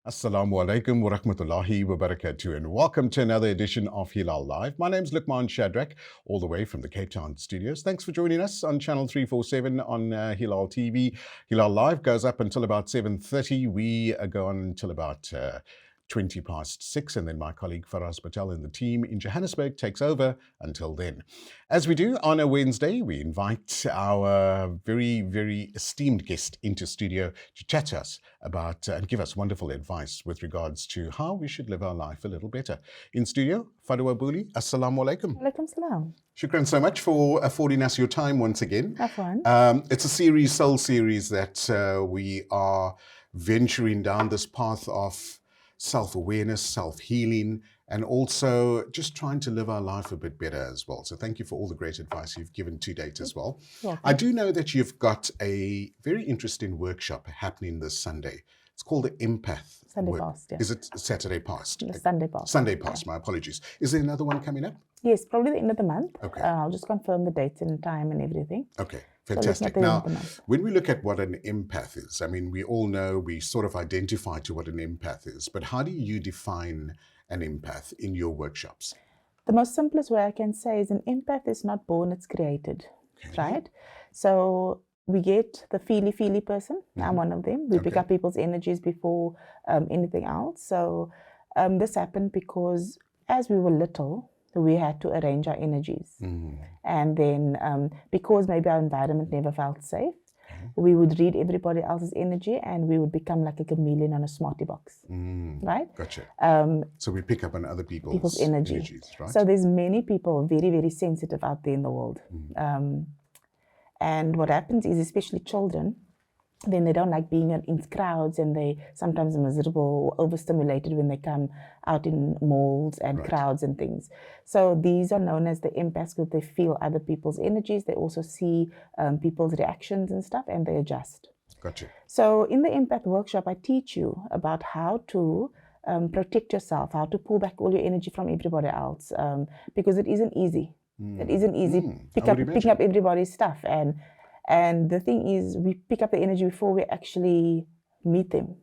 Assalamu alaikum wa rahmatullahi wa barakatuh, and welcome to another edition of Hilaal Live. My name's Luqman Shadrack, all the way from the Cape Town studios. Thanks for joining us on Channel 347 on Hilaal TV. Hilaal Live goes up until about 7:30. We go on until about 20 past 6, and then my colleague Faraz Patel and the team in Johannesburg takes over until then. As we do on a Wednesday, we invite our very, very esteemed guest into studio to chat to us about and give us wonderful advice with regards to how we should live our life a little better. In studio, Fadwa Booley, Assalamu alaikum. Alaikum salam. Shukran so much for affording us your time once again. Afwan. It's a soul series that we are venturing down this path of self-awareness, self-healing, and also just trying to live our life a bit better as well. So thank you for all the great advice you've given to date as well. Welcome. I do know that you've got a very interesting workshop happening this Sunday. It's called the Empath. Sunday past, yeah. Is it Saturday past? Sunday past. Sunday past, my apologies. Is there another one coming up? Yes, probably the end of the month. Okay. I'll just confirm the dates and time and everything. Okay. So Fantastic. looking at the end Now, of the month. when we look at what an empath is, I mean, we all know, we sort of identify to what an empath is, but how do you define an empath in your workshops? The most simplest way I can say is an empath is not born, it's created, right? So we get the feely person. I'm one of them. We pick Okay. up people's energies before anything else. So this happened because as we were little, we had to arrange our energies. And then because maybe our environment never felt safe, we would read everybody else's energy and we would become like a chameleon on a smarty box, right? Gotcha. So we pick up on other people's People's energy. energies, right? So there's many people very, very sensitive out there in the world. And what happens is, especially children, then they don't like being in crowds, and they sometimes are miserable or overstimulated when they come out in malls and crowds and things. So these are known as the empaths because they feel other people's energies. They also see people's reactions and stuff, and they adjust. Gotcha. So in the empath workshop, I teach you about how to protect yourself, how to pull back all your energy from everybody else, because it isn't easy. It isn't easy picking up everybody's stuff. And the thing is, we pick up the energy before we actually meet them.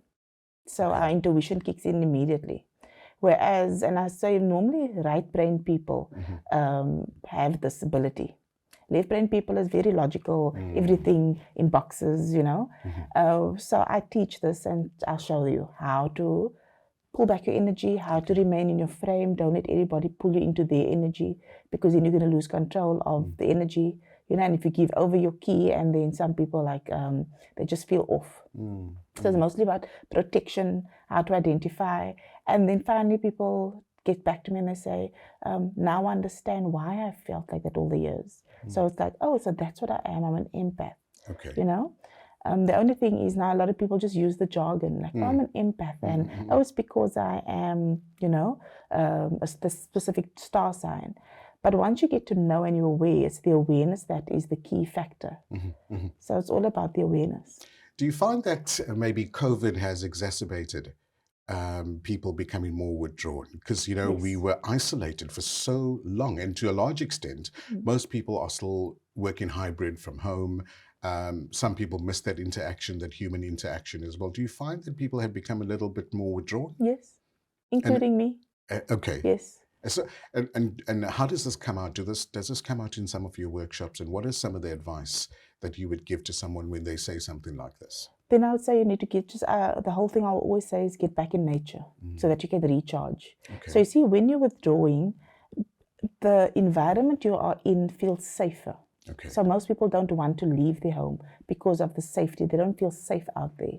So our intuition kicks in immediately. Whereas, and I say normally right-brained people have this ability. Left-brained people is very logical, everything in boxes, you know. So I teach this and I'll show you how to pull back your energy, how to remain in your frame. Don't let anybody pull you into their energy, because then you're going to lose control of the energy. You know, and if you give over your key, and then some people like, they just feel off. So it's mostly about protection, how to identify. And then finally people get back to me and they say, now I understand why I felt like that all the years. So it's like, oh, so that's what I am. I'm an empath, you know? The only thing is now a lot of people just use the jargon, like, oh, I'm an empath, and oh, it's because I am, you know, the specific star sign. But once you get to know and you're aware, it's the awareness that is the key factor. So it's all about the awareness. Do you find that maybe COVID has exacerbated people becoming more withdrawn? Because, you know, we were isolated for so long, and to a large extent, most people are still working hybrid from home. Some people miss that interaction, that human interaction as well. Do you find that people have become a little bit more withdrawn? Yes, including me. Okay. Yes. So, and how does this come out? Does this come out in some of your workshops? And what is some of the advice that you would give to someone when they say something like this? Then I would say you need to get the whole thing I'll always say is get back in nature so that you can recharge. Okay. So you see, when you're withdrawing, the environment you are in feels safer. Okay. So most people don't want to leave their home because of the safety. They don't feel safe out there.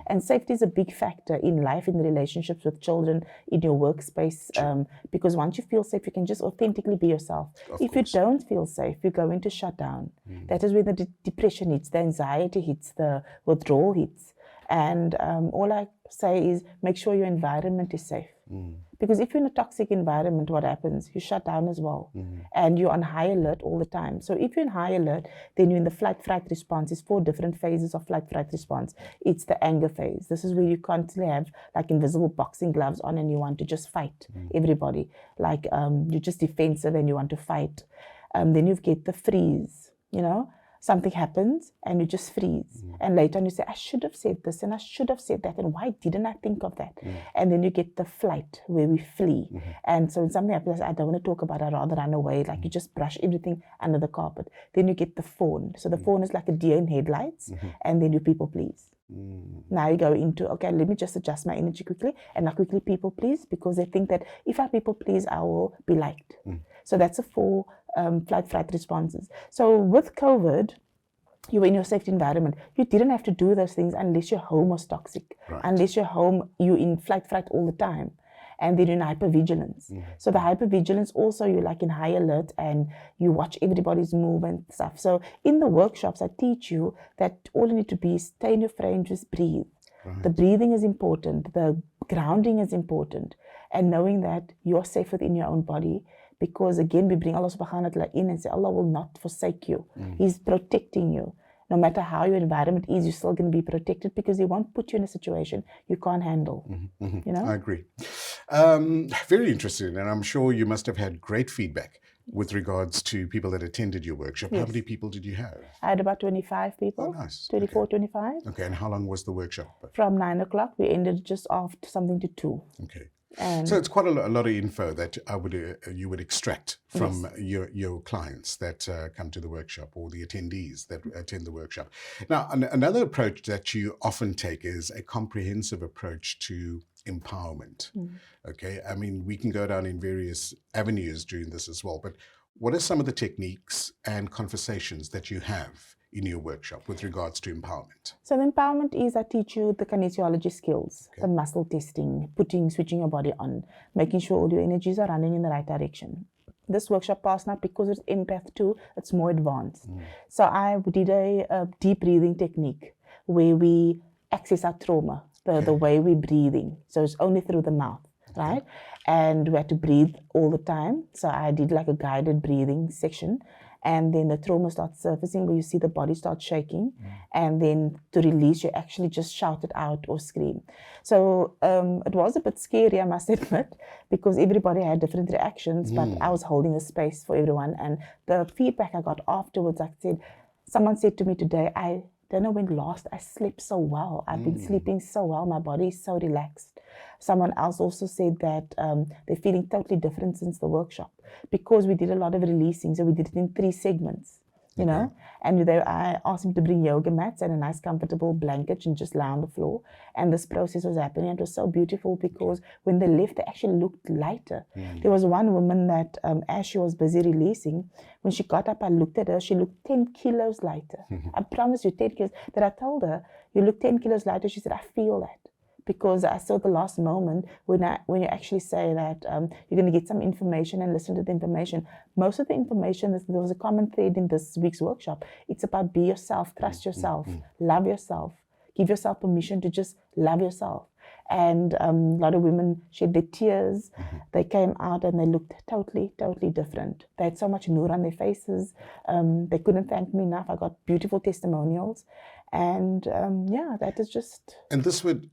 And safety is a big factor in life, in the relationships with children, in your workspace. Because once you feel safe, you can just authentically be yourself. If you don't feel safe, you're going to shut down. That is when the depression hits, the anxiety hits, the withdrawal hits. And all I say is make sure your environment is safe. Because if you're in a toxic environment, what happens? You shut down as well. And you're on high alert all the time. So if you're in high alert, then you're in the flight-fright response. It's 4 different phases of flight-fright response. It's the anger phase. This is where you constantly have like invisible boxing gloves on and you want to just fight everybody. Like you're just defensive and you want to fight. Then you get the freeze, you know. something happens and you just freeze. And later on you say, I should have said this and I should have said that, and why didn't I think of that? And then you get the flight where we flee. And so when something happens, I don't want to talk about it, I'd rather run away. Like you just brush everything under the carpet. Then you get the fawn. So the fawn is like a deer in headlights, and then you people please. Now you go into, okay, let me just adjust my energy quickly, and I quickly people please, because they think that if I people please, I will be liked. So that's the 4 flight fright responses. So with COVID, you were in your safety environment. You didn't have to do those things unless your home was toxic, unless your home, you're in flight fright all the time. And then in hypervigilance. So the hypervigilance also, you're like in high alert and you watch everybody's movement stuff. So in the workshops, I teach you that all you need to be is stay in your frame, just breathe. The breathing is important. The grounding is important. And knowing that you're safe within your own body. Because again, we bring Allah subhanahu wa ta'ala in and say, Allah will not forsake you. He's protecting you. No matter how your environment is, you're still going to be protected, because He won't put you in a situation you can't handle. You know? I agree. Very interesting. And I'm sure you must have had great feedback with regards to people that attended your workshop. How many people did you have? I had about 25 people. Oh, nice. 24, 25. Okay, and how long was the workshop? From 9 o'clock, we ended just after something to 2. Okay. And so it's quite a lot of info that you would extract from your clients that come to the workshop, or the attendees that attend the workshop. Now, another approach that you often take is a comprehensive approach to empowerment. Okay, I mean, we can go down in various avenues during this as well, but what are some of the techniques and conversations that you have in your workshop with regards to empowerment? So the empowerment is, I teach you the kinesiology skills, the muscle testing, switching your body on, making sure all your energies are running in the right direction. This workshop passed now because it's empath 2, it's more advanced. So I did a deep breathing technique where we access our trauma, the way we're breathing. So it's only through the mouth, right? And we had to breathe all the time. So I did like a guided breathing section. And then the trauma starts surfacing, where you see the body start shaking. And then to release, you actually just shout it out or scream. So it was a bit scary, I must admit, because everybody had different reactions, but I was holding the space for everyone. And the feedback I got afterwards, like I said, someone said to me today, I don't know when last I slept so well. I've been sleeping so well. My body is so relaxed. Someone else also said that they're feeling totally different since the workshop, because we did a lot of releasing. So we did it in 3 segments, you know. And I asked him to bring yoga mats and a nice comfortable blanket and just lie on the floor. And this process was happening. It was so beautiful, because when they left, they actually looked lighter. There was one woman that as she was busy releasing, when she got up, I looked at her, she looked 10 kilos lighter. I promise you, 10 kilos. That I told her, you look 10 kilos lighter. She said, I feel that. Because I saw the last moment when you actually say that you're going to get some information and listen to the information. Most of the information, there was a common thread in this week's workshop. It's about be yourself, trust yourself, love yourself, give yourself permission to just love yourself. And a lot of women shed their tears. They came out and they looked totally, totally different. They had so much nur on their faces. They couldn't thank me enough. I got beautiful testimonials. And that is just... And this would,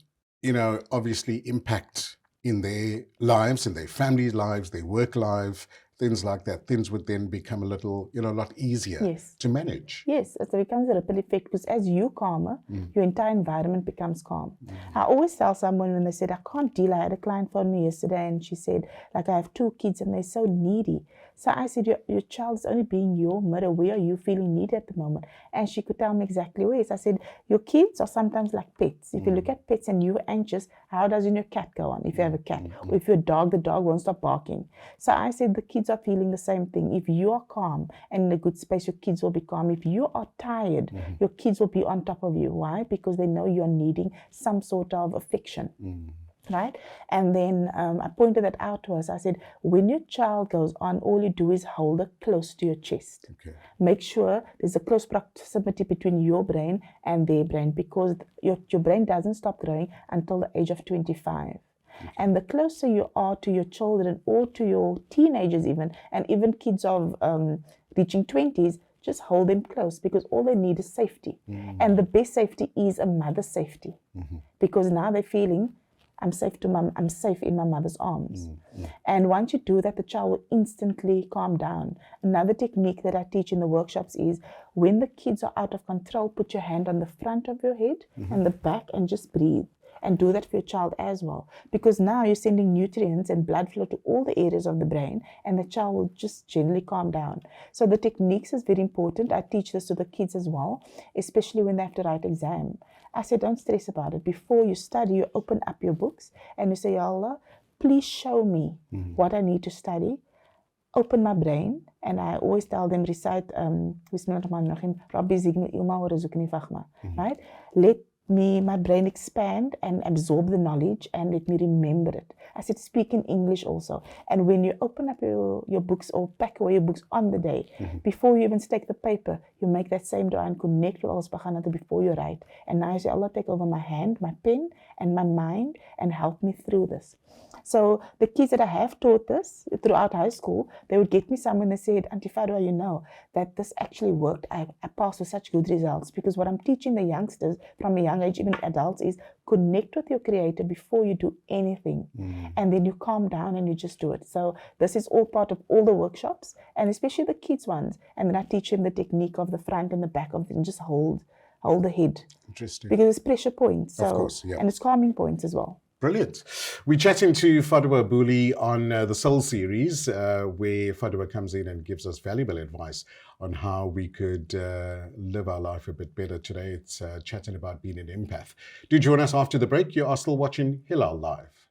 obviously impact in their lives, in their family lives, their work life, things like that. Things would then become a little, a lot easier to manage. Yes, it becomes a ripple effect, because as you calmer, your entire environment becomes calm. I always tell someone when they said, I can't deal. I had a client phone me yesterday and she said, like, I have 2 kids and they're so needy. So I said, your child is only being your mirror. Where are you feeling needy at the moment? And she could tell me exactly where. So I said, your kids are sometimes like pets. If you look at pets and you're anxious, how does your cat go on? If you have a cat, or if you're a dog, the dog won't stop barking. So I said, the kids are feeling the same thing. If you are calm and in a good space, your kids will be calm. If you are tired, your kids will be on top of you. Why? Because they know you're needing some sort of affection. Right? And then I pointed that out to us. I said, when your child goes on, all you do is hold it close to your chest. Make sure there's a close proximity between your brain and their brain, because your brain doesn't stop growing until the age of 25. And the closer you are to your children, or to your teenagers even, and even kids of reaching 20s, just hold them close, because all they need is safety. And the best safety is a mother's safety. Because now they're feeling, I'm safe in my mother's arms. And once you do that, the child will instantly calm down. Another technique that I teach in the workshops is when the kids are out of control, put your hand on the front of your head and the back and just breathe. And do that for your child as well. Because now you're sending nutrients and blood flow to all the areas of the brain, and the child will just generally calm down. So the techniques is very important. I teach this to the kids as well, especially when they have to write exam. I say, don't stress about it. Before you study, you open up your books and you say, Ya Allah, please show me what I need to study. Open my brain, and I always tell them, recite Bismillahirrahmanirrahim, Rabbi zidni ilma wa rizukni fahma. Right? Let my brain expand and absorb the knowledge, and let me remember it. I said, speak in English also. And when you open up your books or pack away your books on the day, before you even take the paper, you make that same dua and connect with Allah subhanahu wa ta'ala before you write. And now you say, Allah, take over my hand, my pen, and my mind, and help me through this. So the kids that I have taught this throughout high school, they would get me some and they said, Auntie Fadwa, you know that this actually worked. I passed with such good results, because what I'm teaching the youngsters from a young age, even adults, is connect with your creator before you do anything. And then you calm down and you just do it. So this is all part of all the workshops, and especially the kids ones. And then I teach them the technique of the front and the back of it, and just hold the head. Interesting. Because it's pressure points. So, of course, yeah. And it's calming points as well. Brilliant. We're chatting to Fadwa Booley on the Soul series, where Fadwa comes in and gives us valuable advice on how we could live our life a bit better. Today, it's chatting about being an empath. Do join us after the break. You are still watching Hilaal Live.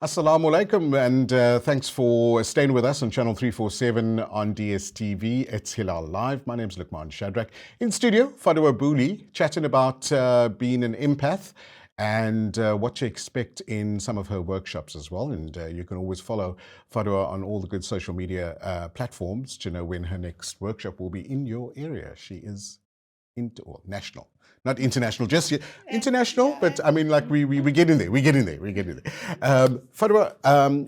Assalamu alaikum, and thanks for staying with us on Channel 347 on DSTV. It's Hilaal Live. My name's Luqman Shadrack. In studio, Fadwa Booley, chatting about being an empath and what to expect in some of her workshops as well. And you can always follow Fadwa on all the good social media platforms to know when her next workshop will be in your area. She is national. Not international, just yet. International, but I mean, like, we get in there. Fadwa,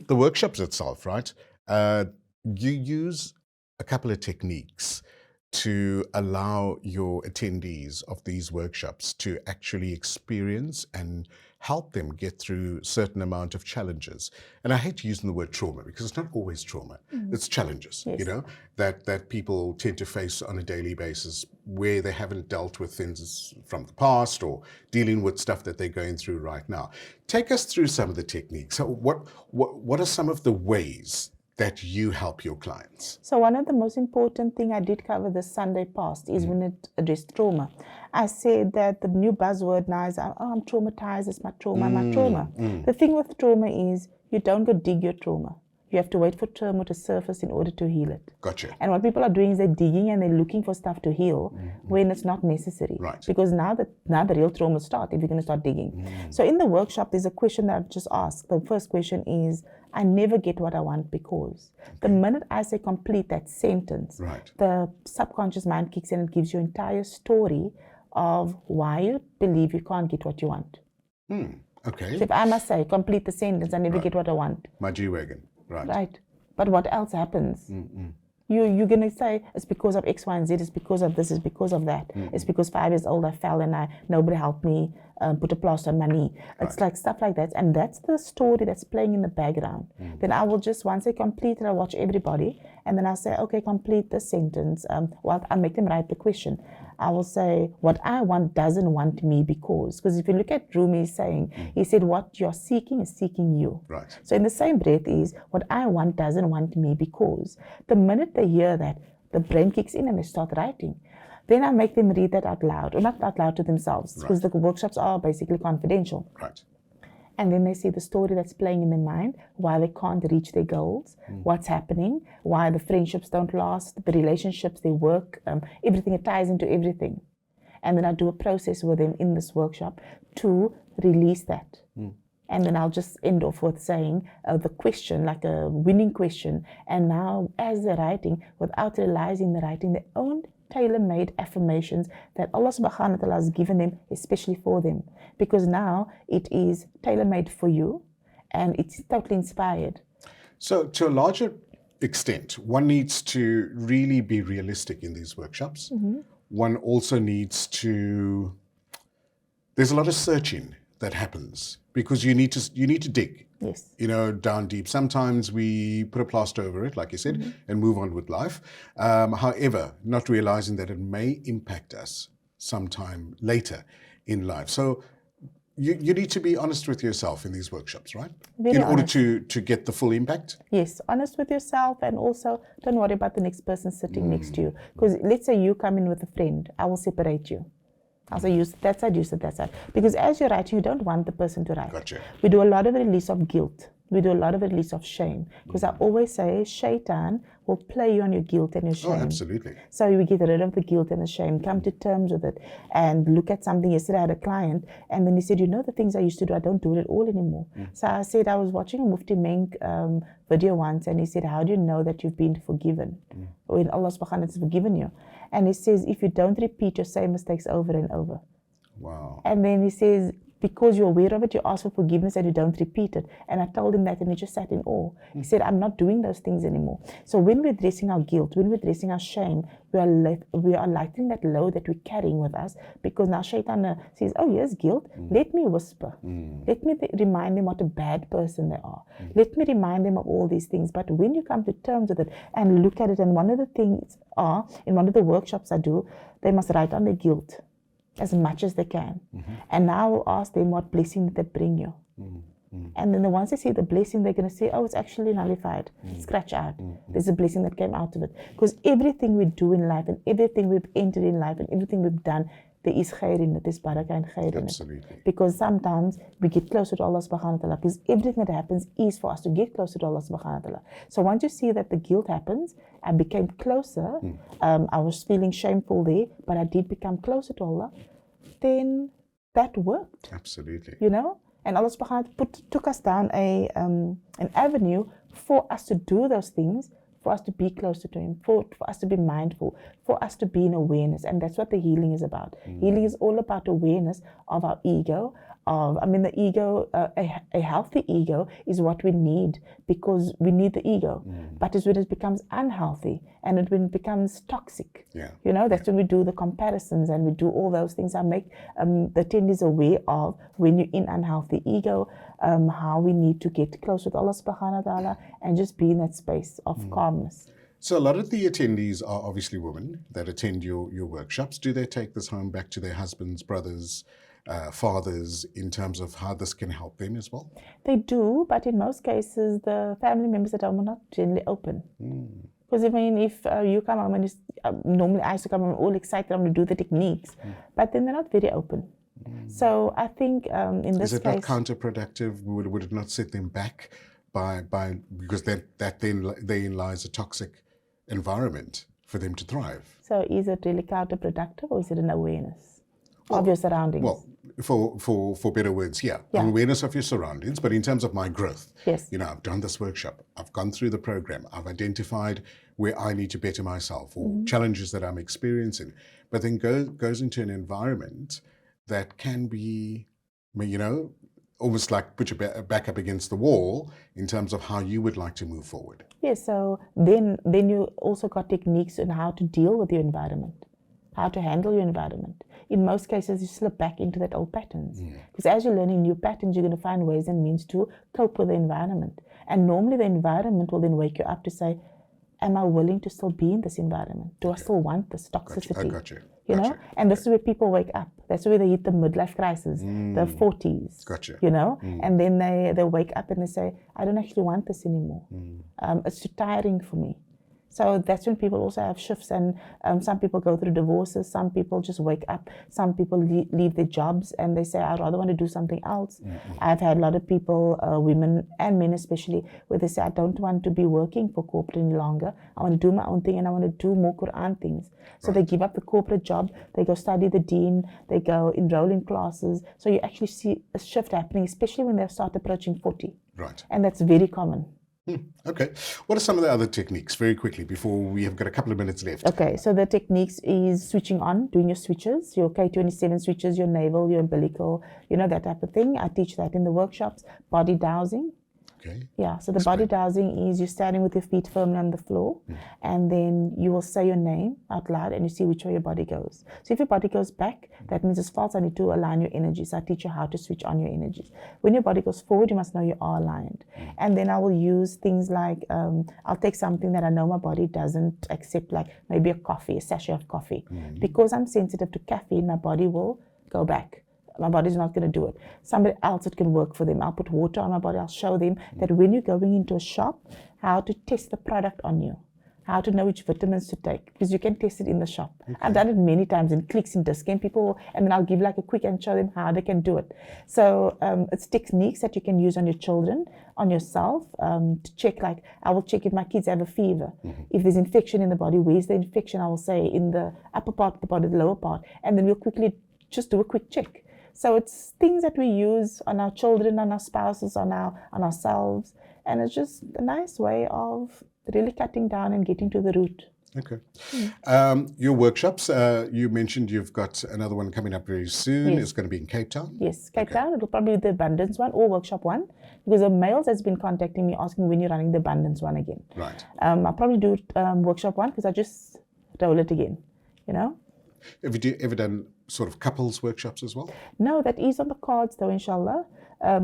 the workshops itself, right? You use a couple of techniques to allow your attendees of these workshops to actually experience and help them get through certain amount of challenges. And I hate using the word trauma, because it's not always trauma. It's challenges, Yes. you know, that people tend to face on a daily basis, where they haven't dealt with things from the past or dealing with stuff that they're going through right now. Take us through some of the techniques. So what are some of the ways that you help your clients? So one of the most important thing I did cover this Sunday past is when it addressed trauma. I said that the new buzzword now is, I'm traumatized, it's my trauma. The thing with trauma is you don't go dig your trauma. You have to wait for trauma to surface in order to heal it. Gotcha. And what people are doing is they're digging and they're looking for stuff to heal when it's not necessary. Right. Because now the real trauma starts if you're going to start digging. So in the workshop, there's a question that I've just asked. The first question is, I never get what I want because. The minute I say complete that sentence, Right. the subconscious mind kicks in and gives you an entire story of why you believe you can't get what you want. Okay. So if I must say, complete the sentence, I never get what I want. My G-Wagon. Right. Right. But what else happens? You're going to say, it's because of X, Y, and Z, it's because of this, it's because of that. It's because 5 years old I fell and nobody helped me put a plaster on my knee. It's like stuff like that. And that's the story that's playing in the background. Then I will just, once I complete it, I'll watch everybody. And then I'll say, okay, complete the sentence. Well, I'll make them write the question. I will say, what I want doesn't want me because. Because if you look at Rumi's saying, he said, what you're seeking is seeking you. Right. So in the same breath is, what I want doesn't want me because. The minute they hear that, the brain kicks in and they start writing. Then I make them read that out loud, or not out loud to themselves, because the workshops are basically confidential. Right. And then they see the story that's playing in their mind, why they can't reach their goals, what's happening, why the friendships don't last, the relationships, their work, everything. It ties into everything. And then I do a process with them in this workshop to release that. And then I'll just end off with saying the question, like a winning question. And now, as they're writing, without realizing they're writing their own tailor-made affirmations that Allah subhanahu wa ta'ala has given them, especially for them. Because now it is tailor-made for you and it's totally inspired. So to a larger extent, one needs to really be realistic in these workshops. One also needs to, there's a lot of searching that happens, because you need to dig. Yes. Down deep. Sometimes we put a plaster over it, like you said, and move on with life. However, not realizing that it may impact us sometime later in life. So you need to be honest with yourself in these workshops, right? Very order honest. to get the full impact. Yes, honest with yourself, and also don't worry about the next person sitting next to you. Because let's say you come in with a friend, I will separate you. I'll say, use that side, use that side. Because as you're writing, you don't want the person to write. Gotcha. We do a lot of release of guilt. We do a lot of release of shame. Because I always say, Shaitan will play you on your guilt and your shame. Oh, absolutely. So we get rid of the guilt and the shame, come to terms with it, and look at something. Yesterday I had a client, and then he said, the things I used to do, I don't do it at all anymore. So I said, I was watching a Mufti Menk video once, and he said, how do you know that you've been forgiven? When Allah subhanahu wa ta'ala has forgiven you. And he says, if you don't repeat your same mistakes over and over. Wow. And then he says, because you're aware of it, you ask for forgiveness and you don't repeat it. And I told him that, and he just sat in awe. He said, I'm not doing those things anymore. So when we're addressing our guilt, when we're addressing our shame, we are lightening that load that we're carrying with us, because now Shaitan says, oh, here's guilt. Let me whisper. Let me remind them what a bad person they are. Let me remind them of all these things. But when you come to terms with it and look at it, and one of the things in one of the workshops I do, they must write on their guilt as much as they can. And now I will ask them what blessing did they bring you. And then once they see the blessing, they're going to say, oh, it's actually nullified. Scratch out. There's a blessing that came out of it. Because everything we do in life, and everything we've entered in life, and everything we've done, there is khair in it, there's barakah and khair in it. Because sometimes we get closer to Allah subhanahu wa ta'ala, because everything that happens is for us to get closer to Allah subhanahu wa ta'ala. So once you see that the guilt happens, I became closer, I was feeling shameful there, but I did become closer to Allah, then that worked. Absolutely. And Allah subhanahu wa ta'ala took us down an avenue for us to do those things, for us to be closer to Him, for us to be mindful, for us to be in awareness. And that's what the healing is about. Healing is all about awareness of our ego. The ego, a healthy ego is what we need, because we need the ego. But it's when it becomes unhealthy and when it becomes toxic. That's when we do the comparisons and we do all those things. I make the attendees aware of, when you're in unhealthy ego, how we need to get close with Allah subhanahu wa ta'ala and just be in that space of calmness. So a lot of the attendees are obviously women that attend your workshops. Do they take this home back to their husbands, brothers, fathers, in terms of how this can help them as well? They do, but in most cases, the family members at home are not generally open. Because if you come home and normally I used to come home all excited, I'm going to do the techniques, but then they're not very open. So I think in this case... Is it not counterproductive? Would it not set them back because that then therein lies a toxic environment for them to thrive? So is it really counterproductive, or is it an awareness of your surroundings? Well, for better words, an awareness of your surroundings, but in terms of my growth, yes, I've done this workshop, I've gone through the program, I've identified where I need to better myself or challenges that I'm experiencing, but then goes into an environment that can be, almost like put your back up against the wall in terms of how you would like to move forward. Yes, so then you also got techniques on how to deal with your environment, how to handle your environment. In most cases, you slip back into that old patterns. Because as you're learning new patterns, you're going to find ways and means to cope with the environment. And normally the environment will then wake you up to say, am I willing to still be in this environment? Do I still want this toxicity? I got you. And this is where people wake up. That's where they hit the midlife crisis, the 40s. Gotcha. And then they wake up and they say, I don't actually want this anymore. It's too tiring for me. So that's when people also have shifts, and some people go through divorces, some people just wake up, some people leave their jobs and they say, I'd rather want to do something else. I've had a lot of people, women and men especially, where they say, I don't want to be working for corporate any longer. I want to do my own thing and I want to do more Quran things. So they give up the corporate job, they go study the deen, they go enroll in classes. So you actually see a shift happening, especially when they start approaching 40. Right. And that's very common. Okay. What are some of the other techniques, very quickly, before we have got a couple of minutes left? Okay, so the techniques is switching on, doing your switches, your K27 switches, your navel, your umbilical, that type of thing. I teach that in the workshops. Body dowsing. Okay. Yeah, so the body dowsing is you're standing with your feet firmly on the floor, and then you will say your name out loud and you see which way your body goes. So if your body goes back, that means it's false. I need to align your energies. I teach you how to switch on your energies. When your body goes forward, you must know you are aligned. And then I will use things like, I'll take something that I know my body doesn't accept, like maybe a coffee, a sachet of coffee. Because I'm sensitive to caffeine, my body will go back. My body's not going to do it. Somebody else, it can work for them. I'll put water on my body. I'll show them that when you're going into a shop, how to test the product on you, how to know which vitamins to take, because you can test it in the shop. I've done it many times in Clicks, in Discount. People, and then I'll give like a quick and show them how they can do it. So it's techniques that you can use on your children, on yourself, to check. Like I will check if my kids have a fever. If there's infection in the body, where's the infection? I will say in the upper part of the body, the lower part, and then we'll quickly just do a quick check. So it's things that we use on our children, on our spouses, on ourselves, and it's just a nice way of really cutting down and getting to the root. Okay. Your workshops, you mentioned you've got another one coming up very soon. Yes. It's going to be in Cape Town? Yes, Cape Town. It'll probably be the Abundance one or Workshop one, because the males has been contacting me asking when you're running the Abundance one again. Right. I'll probably do Workshop one because I just roll it again, you know. Have you ever done sort of couples workshops as well? No, that is on the cards though, inshallah.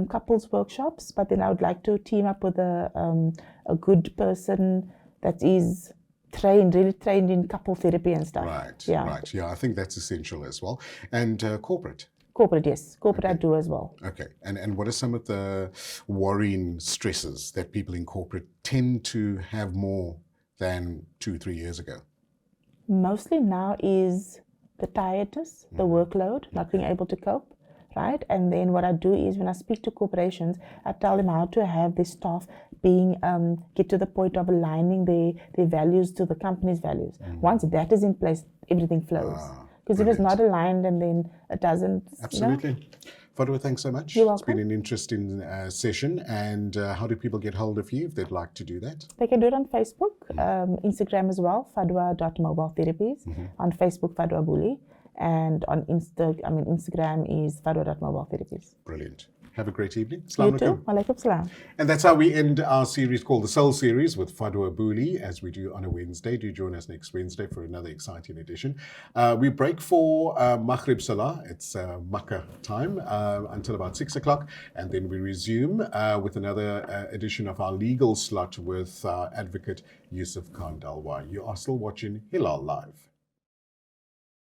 Couples workshops, but then I would like to team up with a good person that is really trained in couple therapy and stuff. Right, Yeah. right. Yeah, I think that's essential as well. And corporate? Corporate, yes. Corporate I do as well. Okay. And what are some of the worrying stresses that people in corporate tend to have more than 2-3 years ago? Mostly now is the tiredness, the workload, not being able to cope, right? And then what I do is when I speak to corporations, I tell them how to have their staff get to the point of aligning their values to the company's values. Once that is in place, everything flows. Because if it's not aligned, and then it doesn't. Absolutely. You know? Fadwa, thanks so much. You're welcome. It's been an interesting session. And how do people get hold of you if they'd like to do that? They can do it on Facebook, Instagram as well, fadwa.mobiletherapies. On Facebook, Fadwa Booley. And on Instagram is fadwa.mobiletherapies. Brilliant. Have a great evening. You too. Walaikum salam. And that's how we end our series called the Soul Series with Fadwa Booley, as we do on a Wednesday. Do join us next Wednesday for another exciting edition. We break for Maghrib Salah. It's Makkah time until about 6 o'clock. And then we resume with another edition of our legal slot with Advocate Yusuf Khan Dalwar. You are still watching Hilaal Live.